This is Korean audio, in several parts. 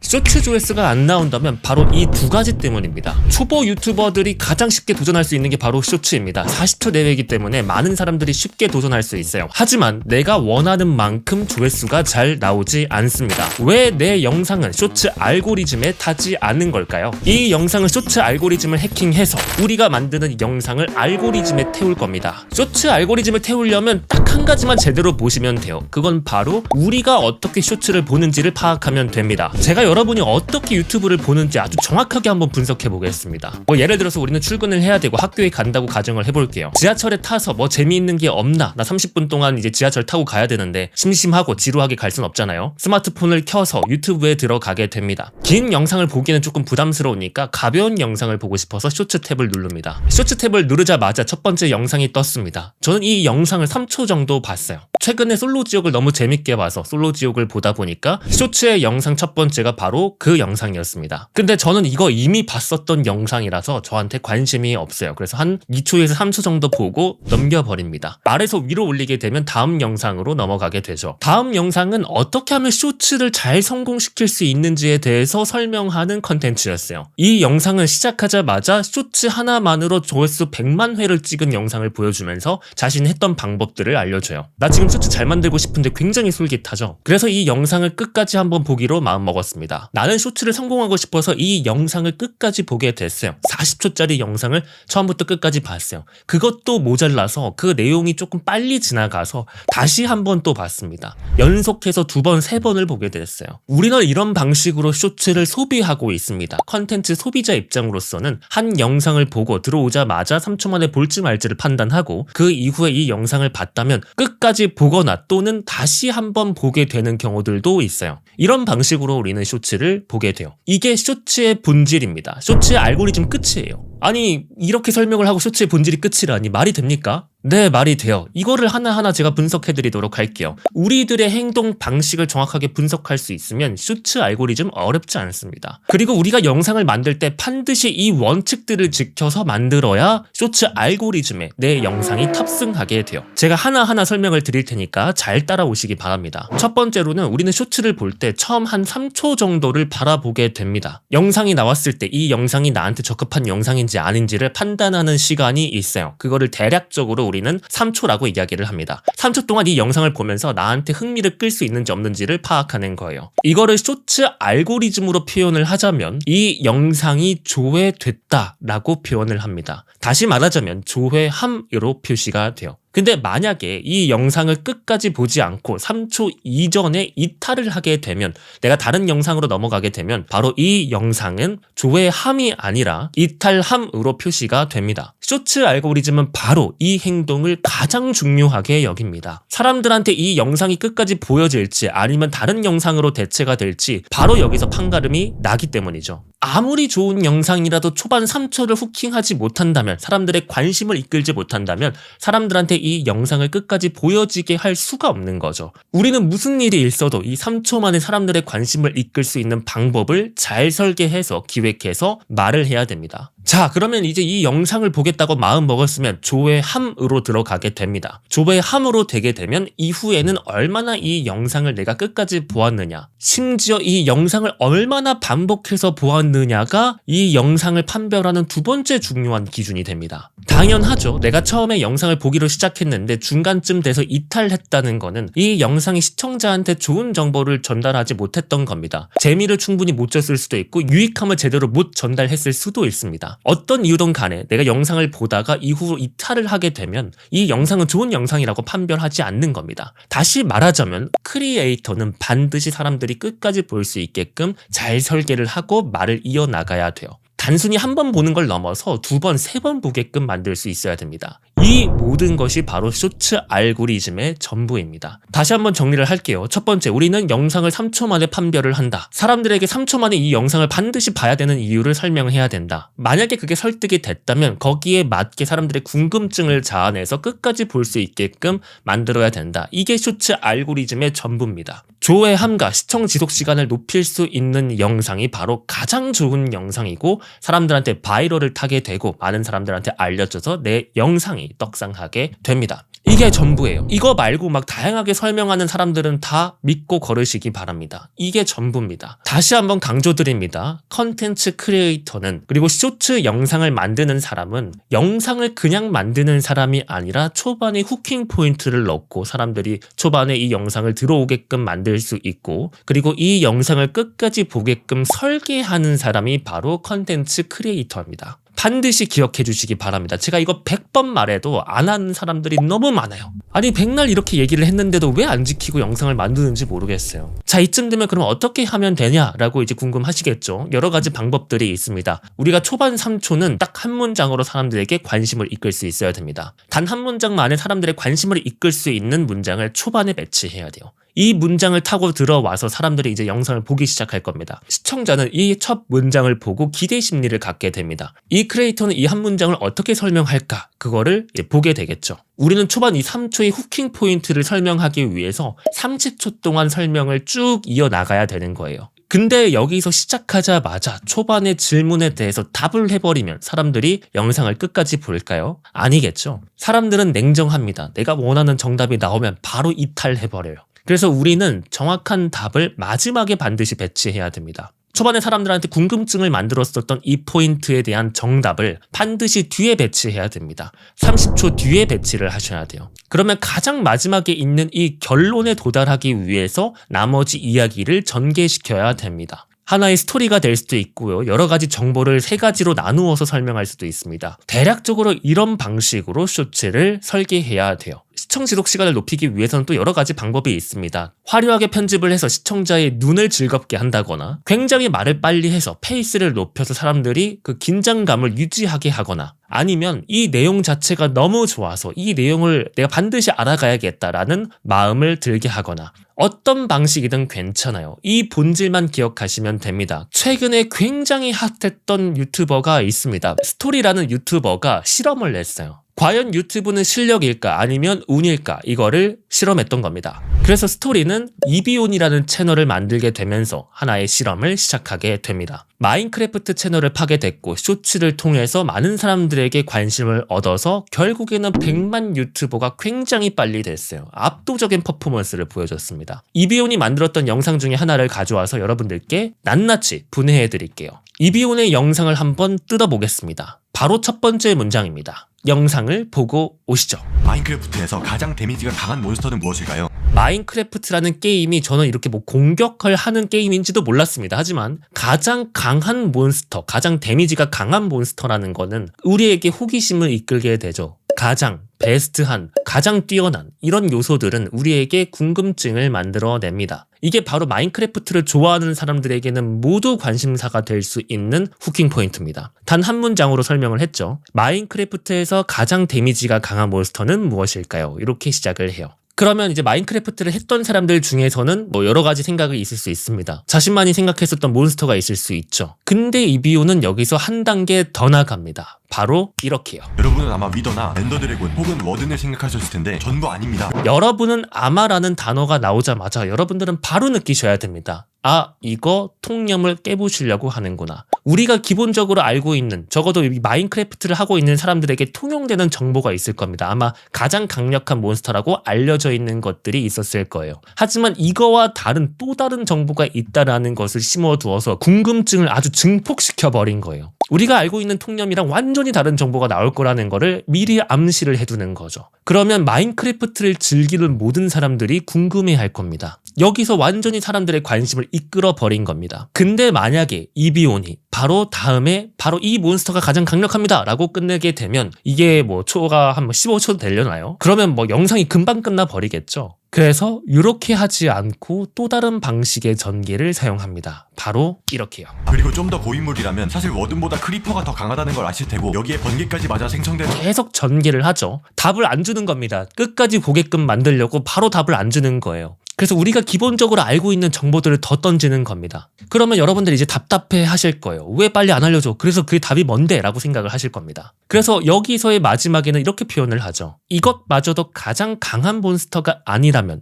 쇼츠 조회수가 안 나온다면 바로 이 두 가지 때문입니다. 초보 유튜버들이 가장 쉽게 도전할 수 있는 게 바로 쇼츠입니다. 40초 내외이기 때문에 많은 사람들이 쉽게 도전할 수 있어요. 하지만 내가 원하는 만큼 조회수가 잘 나오지 않습니다. 왜 내 영상은 쇼츠 알고리즘에 타지 않는 걸까요? 이 영상은 쇼츠 알고리즘을 해킹해서 우리가 만드는 영상을 알고리즘에 태울 겁니다. 쇼츠 알고리즘을 태우려면 딱 한 가지만 제대로 보시면 돼요. 그건 바로 우리가 어떻게 쇼츠를 보는지를 파악하면 됩니다. 제가 여러분이 어떻게 유튜브를 보는지 아주 정확하게 한번 분석해 보겠습니다. 예를 들어서 우리는 출근을 해야 되고 학교에 간다고 가정을 해볼게요. 지하철에 타서 재미있는 게 없나? 나 30분 동안 이제 지하철 타고 가야 되는데 심심하고 지루하게 갈 순 없잖아요. 스마트폰을 켜서 유튜브에 들어가게 됩니다. 긴 영상을 보기에는 조금 부담스러우니까 가벼운 영상을 보고 싶어서 쇼츠 탭을 누릅니다. 쇼츠 탭을 누르자마자 첫 번째 영상이 떴습니다. 저는 이 영상을 3초 정도 봤어요. 최근에 솔로지옥을 너무 재밌게 봐서 솔로지옥을 보다 보니까 쇼츠의 영상 첫 번째가 바로 그 영상이었습니다. 근데 저는 이거 이미 봤었던 영상이라서 저한테 관심이 없어요. 그래서 한 2초에서 3초 정도 보고 넘겨버립니다. 아래서 위로 올리게 되면 다음 영상으로 넘어가게 되죠. 다음 영상은 어떻게 하면 쇼츠를 잘 성공시킬 수 있는지에 대해서 설명하는 컨텐츠였어요. 이 영상은 시작하자마자 쇼츠 하나만으로 조회수 100만 회를 찍은 영상을 보여주면서 자신이 했던 방법들을 알려줘요. 나 지금 쇼츠 잘 만들고 싶은데 굉장히 솔깃하죠. 그래서 이 영상을 끝까지 한번 보기로 마음먹었습니다. 나는 쇼츠를 성공하고 싶어서 이 영상을 끝까지 보게 됐어요. 40초짜리 영상을 처음부터 끝까지 봤어요. 그것도 모자라서 그 내용이 조금 빨리 지나가서 다시 한번 또 봤습니다. 연속해서 2번, 3번을 보게 됐어요. 우리는 이런 방식으로 쇼츠를 소비하고 있습니다. 컨텐츠 소비자 입장으로서는 한 영상을 보고 들어오자마자 3초 만에 볼지 말지를 판단하고 그 이후에 이 영상을 봤다면 끝까지 보거나 또는 다시 한번 보게 되는 경우들도 있어요. 이런 방식으로 우리는 쇼츠를 보게 돼요. 이게 쇼츠의 본질입니다. 쇼츠의 알고리즘 끝이에요. 아니 이렇게 설명을 하고 쇼츠의 본질이 끝이라니 말이 됩니까? 네, 말이 돼요. 이거를 하나하나 제가 분석해드리도록 할게요. 우리들의 행동 방식을 정확하게 분석할 수 있으면 쇼츠 알고리즘 어렵지 않습니다. 그리고 우리가 영상을 만들 때 반드시 이 원칙들을 지켜서 만들어야 쇼츠 알고리즘에 내 영상이 탑승하게 돼요. 제가 하나하나 설명을 드릴 테니까 잘 따라오시기 바랍니다. 첫 번째로는 우리는 쇼츠를 볼 때 처음 한 3초 정도를 바라보게 됩니다. 영상이 나왔을 때 이 영상이 나한테 적합한 영상인지 아닌지를 판단하는 시간이 있어요. 그거를 대략적으로 우리는 3초라고 이야기를 합니다. 3초 동안 이 영상을 보면서 나한테 흥미를 끌 수 있는지 없는지를 파악하는 거예요. 이거를 쇼츠 알고리즘으로 표현을 하자면 이 영상이 조회됐다라고 표현을 합니다. 다시 말하자면 조회함으로 표시가 돼요. 근데 만약에 이 영상을 끝까지 보지 않고 3초 이전에 이탈을 하게 되면 내가 다른 영상으로 넘어가게 되면 바로 이 영상은 조회함이 아니라 이탈함으로 표시가 됩니다. 쇼츠 알고리즘은 바로 이 행동을 가장 중요하게 여깁니다. 사람들한테 이 영상이 끝까지 보여질지 아니면 다른 영상으로 대체가 될지 바로 여기서 판가름이 나기 때문이죠. 아무리 좋은 영상이라도 초반 3초를 후킹하지 못한다면 사람들의 관심을 이끌지 못한다면 사람들한테 이 영상을 끝까지 보여지게 할 수가 없는 거죠. 우리는 무슨 일이 있어도 이 3초 만에 사람들의 관심을 이끌 수 있는 방법을 잘 설계해서 기획해서 말을 해야 됩니다. 자, 그러면 이제 이 영상을 보겠다고 마음 먹었으면 조회함으로 들어가게 됩니다. 조회함으로 되게 되면 이후에는 얼마나 이 영상을 내가 끝까지 보았느냐, 심지어 이 영상을 얼마나 반복해서 보았느냐가 이 영상을 판별하는 두 번째 중요한 기준이 됩니다. 당연하죠. 내가 처음에 영상을 보기로 시작했는데 중간쯤 돼서 이탈했다는 거는 이 영상이 시청자한테 좋은 정보를 전달하지 못했던 겁니다. 재미를 충분히 못 줬을 수도 있고 유익함을 제대로 못 전달했을 수도 있습니다. 어떤 이유든 간에 내가 영상을 보다가 이후로 이탈을 하게 되면 이 영상은 좋은 영상이라고 판별하지 않는 겁니다. 다시 말하자면 크리에이터는 반드시 사람들이 끝까지 볼 수 있게끔 잘 설계를 하고 말을 이어나가야 돼요. 단순히 한 번 보는 걸 넘어서 2번, 3번 보게끔 만들 수 있어야 됩니다. 이 모든 것이 바로 쇼츠 알고리즘의 전부입니다. 다시 한번 정리를 할게요. 첫 번째, 우리는 영상을 3초 만에 판별을 한다. 사람들에게 3초 만에 이 영상을 반드시 봐야 되는 이유를 설명해야 된다. 만약에 그게 설득이 됐다면 거기에 맞게 사람들의 궁금증을 자아내서 끝까지 볼 수 있게끔 만들어야 된다. 이게 쇼츠 알고리즘의 전부입니다. 조회함과 시청 지속 시간을 높일 수 있는 영상이 바로 가장 좋은 영상이고 사람들한테 바이럴을 타게 되고 많은 사람들한테 알려져서 내 영상이 떡상하게 됩니다. 이게 전부예요. 이거 말고 막 다양하게 설명하는 사람들은 다 믿고 걸으시기 바랍니다. 이게 전부입니다. 다시 한번 강조드립니다. 컨텐츠 크리에이터는, 그리고 쇼츠 영상을 만드는 사람은 영상을 그냥 만드는 사람이 아니라 초반에 후킹 포인트를 넣고 사람들이 초반에 이 영상을 들어오게끔 만들 수 있고, 그리고 이 영상을 끝까지 보게끔 설계하는 사람이 바로 컨텐츠 크리에이터입니다. 반드시 기억해 주시기 바랍니다. 제가 이거 100번 말해도 안 하는 사람들이 너무 많아요. 아니 백날 이렇게 얘기를 했는데도 왜 안 지키고 영상을 만드는지 모르겠어요. 자, 이쯤 되면 그럼 어떻게 하면 되냐라고 이제 궁금하시겠죠. 여러 가지 방법들이 있습니다. 우리가 초반 3초는 딱 한 문장으로 사람들에게 관심을 이끌 수 있어야 됩니다. 단 한 문장만에 사람들의 관심을 이끌 수 있는 문장을 초반에 배치해야 돼요. 이 문장을 타고 들어와서 사람들이 이제 영상을 보기 시작할 겁니다. 시청자는 이 첫 문장을 보고 기대 심리를 갖게 됩니다. 이 크리에이터는 이 한 문장을 어떻게 설명할까? 그거를 이제 보게 되겠죠. 우리는 초반 이 3초의 후킹 포인트를 설명하기 위해서 30초 동안 설명을 쭉 이어나가야 되는 거예요. 근데 여기서 시작하자마자 초반의 질문에 대해서 답을 해버리면 사람들이 영상을 끝까지 볼까요? 아니겠죠. 사람들은 냉정합니다. 내가 원하는 정답이 나오면 바로 이탈해버려요. 그래서 우리는 정확한 답을 마지막에 반드시 배치해야 됩니다. 초반에 사람들한테 궁금증을 만들었었던 이 포인트에 대한 정답을 반드시 뒤에 배치해야 됩니다. 30초 뒤에 배치를 하셔야 돼요. 그러면 가장 마지막에 있는 이 결론에 도달하기 위해서 나머지 이야기를 전개시켜야 됩니다. 하나의 스토리가 될 수도 있고요. 여러 가지 정보를 3가지로 나누어서 설명할 수도 있습니다. 대략적으로 이런 방식으로 쇼츠를 설계해야 돼요. 시청 지속 시간을 높이기 위해서는 또 여러 가지 방법이 있습니다. 화려하게 편집을 해서 시청자의 눈을 즐겁게 한다거나, 굉장히 말을 빨리 해서 페이스를 높여서 사람들이 그 긴장감을 유지하게 하거나, 아니면 이 내용 자체가 너무 좋아서 이 내용을 내가 반드시 알아가야겠다라는 마음을 들게 하거나, 어떤 방식이든 괜찮아요. 이 본질만 기억하시면 됩니다. 최근에 굉장히 핫했던 유튜버가 있습니다. 스토리라는 유튜버가 실험을 냈어요. 과연 유튜브는 실력일까 아니면 운일까, 이거를 실험했던 겁니다. 그래서 스토리는 이비온이라는 채널을 만들게 되면서 하나의 실험을 시작하게 됩니다. 마인크래프트 채널을 파게 됐고 쇼츠를 통해서 많은 사람들에게 관심을 얻어서 결국에는 100만 유튜버가 굉장히 빨리 됐어요. 압도적인 퍼포먼스를 보여줬습니다. 이비온이 만들었던 영상 중에 하나를 가져와서 여러분들께 낱낱이 분해해 드릴게요. 이비온의 영상을 한번 뜯어보겠습니다. 바로 첫 번째 문장입니다. 영상을 보고 오시죠. 마인크래프트에서 가장 데미지가 강한 몬스터는 무엇일까요? 마인크래프트라는 게임이 저는 이렇게 뭐 공격을 하는 게임인지도 몰랐습니다. 하지만 가장 강한 몬스터, 가장 데미지가 강한 몬스터라는 거는 우리에게 호기심을 이끌게 되죠. 가장 베스트한, 가장 뛰어난 이런 요소들은 우리에게 궁금증을 만들어냅니다. 이게 바로 마인크래프트를 좋아하는 사람들에게는 모두 관심사가 될 수 있는 후킹 포인트입니다. 단 한 문장으로 설명을 했죠. 마인크래프트에서 가장 데미지가 강한 몬스터는 무엇일까요? 이렇게 시작을 해요. 그러면 이제 마인크래프트를 했던 사람들 중에서는 뭐 여러 가지 생각이 있을 수 있습니다. 자신만이 생각했었던 몬스터가 있을 수 있죠. 근데 이비오는 여기서 한 단계 더 나갑니다. 바로 이렇게요. 여러분은 아마 위더나 엔더 드래곤 혹은 워든을 생각하셨을 텐데 전부 아닙니다. 여러분은 아마라는 단어가 나오자마자 여러분들은 바로 느끼셔야 됩니다. 아, 이거 통념을 깨부시려고 하는구나. 우리가 기본적으로 알고 있는, 적어도 이 마인크래프트를 하고 있는 사람들에게 통용되는 정보가 있을 겁니다. 아마 가장 강력한 몬스터라고 알려져 있는 것들이 있었을 거예요. 하지만 이거와 다른 또 다른 정보가 있다라는 것을 심어두어서 궁금증을 아주 증폭시켜버린 거예요. 우리가 알고 있는 통념이랑 완전히 다른 정보가 나올 거라는 거를 미리 암시를 해두는 거죠. 그러면 마인크래프트를 즐기는 모든 사람들이 궁금해할 겁니다. 여기서 완전히 사람들의 관심을 이끌어버린 겁니다. 근데 만약에 이비온이 바로 다음에 바로 이 몬스터가 가장 강력합니다 라고 끝내게 되면, 이게 뭐 초가 한 15초 되려나요? 그러면 뭐 영상이 금방 끝나버리겠죠. 그래서 이렇게 하지 않고 또 다른 방식의 전개를 사용합니다. 바로 이렇게요. 그리고 좀 더 고인물이라면 사실 워든보다 크리퍼가 더 강하다는 걸 아실 테고, 여기에 번개까지 맞아 생성되는 계속 전개를 하죠. 답을 안 주는 겁니다. 끝까지 보게끔 만들려고 바로 답을 안 주는 거예요. 그래서 우리가 기본적으로 알고 있는 정보들을 더 던지는 겁니다. 그러면 여러분들이 이제 답답해 하실 거예요. 왜 빨리 안 알려줘? 그래서 그 답이 뭔데? 라고 생각을 하실 겁니다. 그래서 여기서의 마지막에는 이렇게 표현을 하죠. 이것마저도 가장 강한 몬스터가 아니라면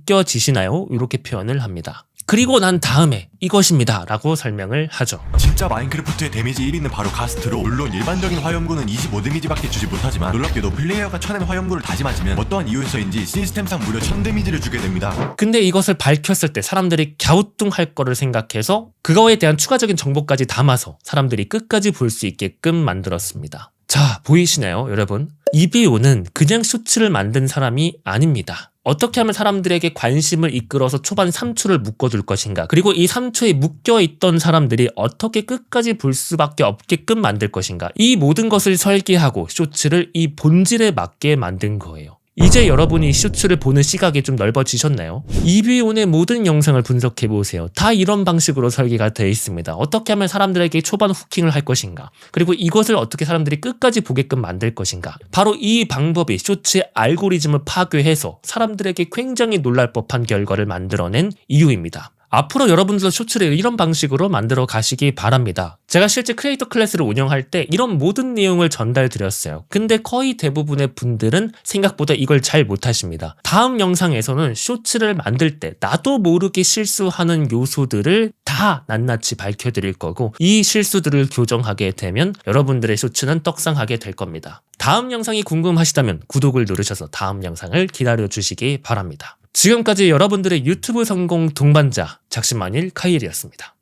믿겨지시나요? 이렇게 표현을 합니다. 그리고 난 다음에 이것입니다 라고 설명을 하죠. 진짜 마인크래프트의 데미지 1위는 바로 가스트로, 물론 일반적인 화염구는 25 데미지밖에 주지 못하지만 놀랍게도 플레이어가 쳐낸 화염구를 다짐하면 어떠한 이유에서인지 시스템상 무려 1000 데미지를 주게 됩니다. 근데 이것을 밝혔을 때 사람들이 갸우뚱할 거를 생각해서 그거에 대한 추가적인 정보까지 담아서 사람들이 끝까지 볼 수 있게끔 만들었습니다. 자, 보이시나요 여러분? 이비오는 그냥 쇼츠를 만든 사람이 아닙니다. 어떻게 하면 사람들에게 관심을 이끌어서 초반 3초를 묶어둘 것인가, 그리고 이 3초에 묶여있던 사람들이 어떻게 끝까지 볼 수밖에 없게끔 만들 것인가, 이 모든 것을 설계하고 쇼츠를 이 본질에 맞게 만든 거예요. 이제 여러분이 쇼츠를 보는 시각이 좀 넓어지셨나요? 이비온의 모든 영상을 분석해보세요. 다 이런 방식으로 설계가 되어 있습니다. 어떻게 하면 사람들에게 초반 후킹을 할 것인가, 그리고 이것을 어떻게 사람들이 끝까지 보게끔 만들 것인가. 바로 이 방법이 쇼츠의 알고리즘을 파괴해서 사람들에게 굉장히 놀랄 법한 결과를 만들어낸 이유입니다. 앞으로 여러분들도 쇼츠를 이런 방식으로 만들어 가시기 바랍니다. 제가 실제 크리에이터 클래스를 운영할 때 이런 모든 내용을 전달 드렸어요. 근데 거의 대부분의 분들은 생각보다 이걸 잘 못하십니다. 다음 영상에서는 쇼츠를 만들 때 나도 모르게 실수하는 요소들을 다 낱낱이 밝혀드릴 거고, 이 실수들을 교정하게 되면 여러분들의 쇼츠는 떡상하게 될 겁니다. 다음 영상이 궁금하시다면 구독을 누르셔서 다음 영상을 기다려주시기 바랍니다. 지금까지 여러분들의 유튜브 성공 동반자 작심만일 카이엘이었습니다.